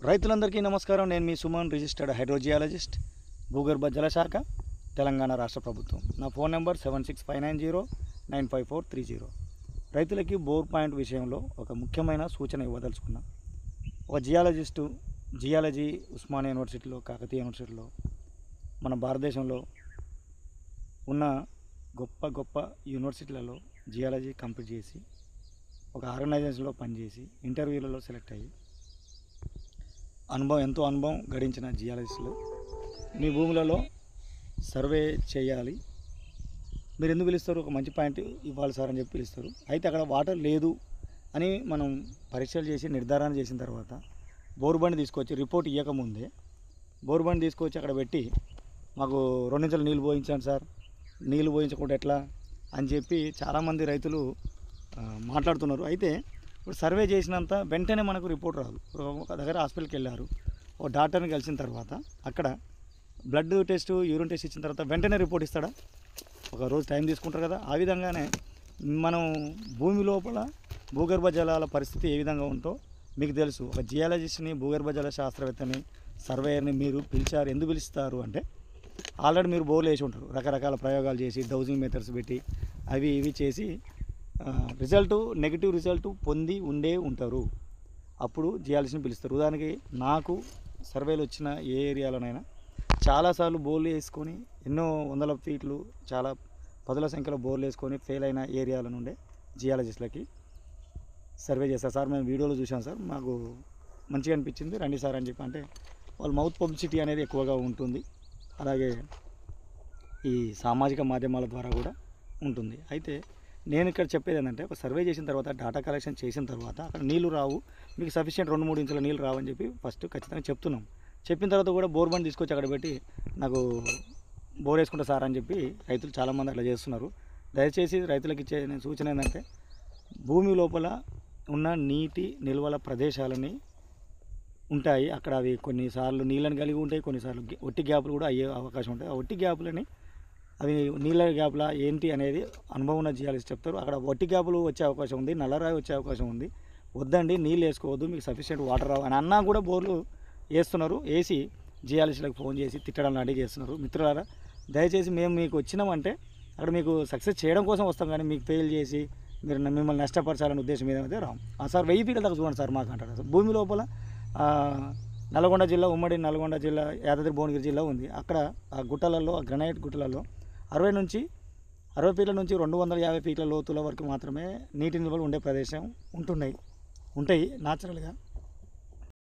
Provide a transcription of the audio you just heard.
రైతులందరికీ నమస్కారం. నేను మీ సుమన్, రిజిస్టర్డ్ హైడ్రోజియాలజిస్ట్, భూగర్భ జలశాఖ, తెలంగాణ రాష్ట్ర ప్రభుత్వం. నా ఫోన్ నెంబర్ 7659095430. రైతులకి బోర్ పాయింట్ విషయంలో ఒక ముఖ్యమైన సూచన ఇవ్వదలుచుకున్నా. ఒక జియాలజీ ఉస్మానియా యూనివర్సిటీలో, కాకతీయ యూనివర్సిటీలో, మన భారతదేశంలో ఉన్న గొప్ప యూనివర్సిటీలలో జియాలజీ కంప్లీట్ చేసి ఒక ఆర్గనైజేషన్లో పనిచేసి ఇంటర్వ్యూలలో సెలెక్ట్ అయ్యి ఎంతో అనుభవం గడించిన జియాలజిస్టులు మీ భూములలో సర్వే చేయాలి. మీరు ఎందుకు పిలుస్తారు? ఒక మంచి పాయింట్ ఇవ్వాలి సార్ అని చెప్పి పిలుస్తారు. అయితే అక్కడ వాటర్ లేదు అని మనం పరీక్షలు చేసి నిర్ధారణ చేసిన తర్వాత బోర్ బండి తీసుకొచ్చి, రిపోర్ట్ ఇవ్వకముందే బోర్ బండి తీసుకొచ్చి అక్కడ పెట్టి, మాకు 2 నిమిషాలు నీళ్ళు పోయించండి సార్, నీళ్ళు పోయించకుండా ఎట్లా అని చెప్పి చాలామంది రైతులు మాట్లాడుతున్నారు. అయితే ఇప్పుడు సర్వే చేసినంత వెంటనే మనకు రిపోర్ట్ రాదు. ఒక దగ్గర హాస్పిటల్కి వెళ్ళారు, ఒక డాక్టర్ని కలిసిన తర్వాత అక్కడ బ్లడ్ టెస్ట్, యూరిన్ టెస్ట్ ఇచ్చిన తర్వాత వెంటనే రిపోర్ట్ ఇస్తాడా? ఒక రోజు టైం తీసుకుంటారు కదా. ఆ విధంగానే మనం భూమి లోపల భూగర్భ జలాల పరిస్థితి ఏ విధంగా ఉందో మీకు తెలుసు. ఒక జియాలజిస్ట్ని, భూగర్భ జల శాస్త్రవేత్తని, సర్వేయర్ని మీరు పిలిచారు. ఎందుకు పిలుస్తారు అంటే ఆల్రెడీ మీరు బోర్లు వేసి ఉంటారు, రకరకాల ప్రయోగాలు చేసి, డౌజింగ్ మెథడ్స్ పెట్టి అవి ఇవి చేసి నెగిటివ్ రిజల్ట్ పొంది ఉంటారు. అప్పుడు జియాలజిస్ట్ని పిలుస్తారు. ఉదాహరణకి నాకు సర్వేలు వచ్చిన ఏ ఏరియాలోనైనా చాలాసార్లు బోర్లు వేసుకొని, ఎన్నో వందల ఫీట్లు, చాలా పదుల సంఖ్యలో బోర్లు వేసుకొని ఫెయిల్ అయిన ఏరియాల నుండే జియాలజిస్టులకి సర్వే చేస్తారు. సార్ మేము వీడియోలో చూసాం సార్, మాకు మంచిగా అనిపించింది, రండి సార్ అని చెప్పి. అంటే వాళ్ళ మౌత్ పబ్లిసిటీ అనేది ఎక్కువగా ఉంటుంది. అలాగే ఈ సామాజిక మాధ్యమాల ద్వారా కూడా ఉంటుంది. అయితే నేను ఇక్కడ చెప్పేది ఏంటంటే, ఒక సర్వే చేసిన తర్వాత, డేటా కలెక్షన్ చేసిన తర్వాత అక్కడ నీళ్లు రావు, మీకు సఫిషియెంట్ 2-3 ఇంచుల నీళ్ళు రావని చెప్పి ఫస్ట్ ఖచ్చితంగా చెప్తున్నాం. చెప్పిన తర్వాత కూడా బోర్ బండ్ తీసుకొచ్చి అక్కడ పెట్టి నాకు బోర్ వేసుకుంటా సార్ అని చెప్పి రైతులు చాలామంది అట్లా చేస్తున్నారు. దయచేసి రైతులకు ఇచ్చే నేను సూచన ఏంటంటే, భూమి లోపల ఉన్న నీటి నిల్వల ప్రదేశాలని ఉంటాయి. అక్కడ అవి కొన్నిసార్లు నీళ్ళని కలిగి ఉంటాయి, కొన్నిసార్లు ఒట్టి గ్యాపులు కూడా అయ్యే అవకాశం ఉంటాయి. ఆ ఒట్టి గ్యాపులని, అవి నీళ్ళ గ్యాప్లా ఏంటి అనేది అనుభవం ఉన్న జియాలజిస్ట్ చెప్తారు. అక్కడ ఒట్టి గ్యాపులు వచ్చే అవకాశం ఉంది, నల్లరాయి వచ్చే అవకాశం ఉంది, వద్దండి నీళ్ళు వేసుకోవద్దు, మీకు సఫిషియెంట్ వాటర్ రావు అని అన్నా కూడా బోర్లు వేస్తున్నారు. వేసి జియాలజిస్టులకు ఫోన్ చేసి తిట్టడం లాంటివి చేస్తున్నారు. మిత్రులారా, దయచేసి మేము మీకు వచ్చినామంటే అక్కడ మీకు సక్సెస్ చేయడం కోసం వస్తాం, కానీ మీకు ఫెయిల్ చేసి మిమ్మల్ని నష్టపరచాలనే ఉద్దేశం మీద అయితే రాము. సార్ 1000 ఫీట్ల దాకా చూడండి సార్ మాకు అంటారు. భూమి లోపల నల్గొండ జిల్లా, ఉమ్మడి నల్గొండ జిల్లా, యాదాద్రి భువనగిరి జిల్లా ఉంది. అక్కడ ఆ గుట్టలలో, ఆ గ్రనైట్ గుట్టలలో 60 ఫీట్ల నుంచి 250 ఫీట్ల లోతుల వరకు మాత్రమే నీటి నిల్వలు ఉండే ప్రదేశం ఉంటాయి న్యాచురల్గా.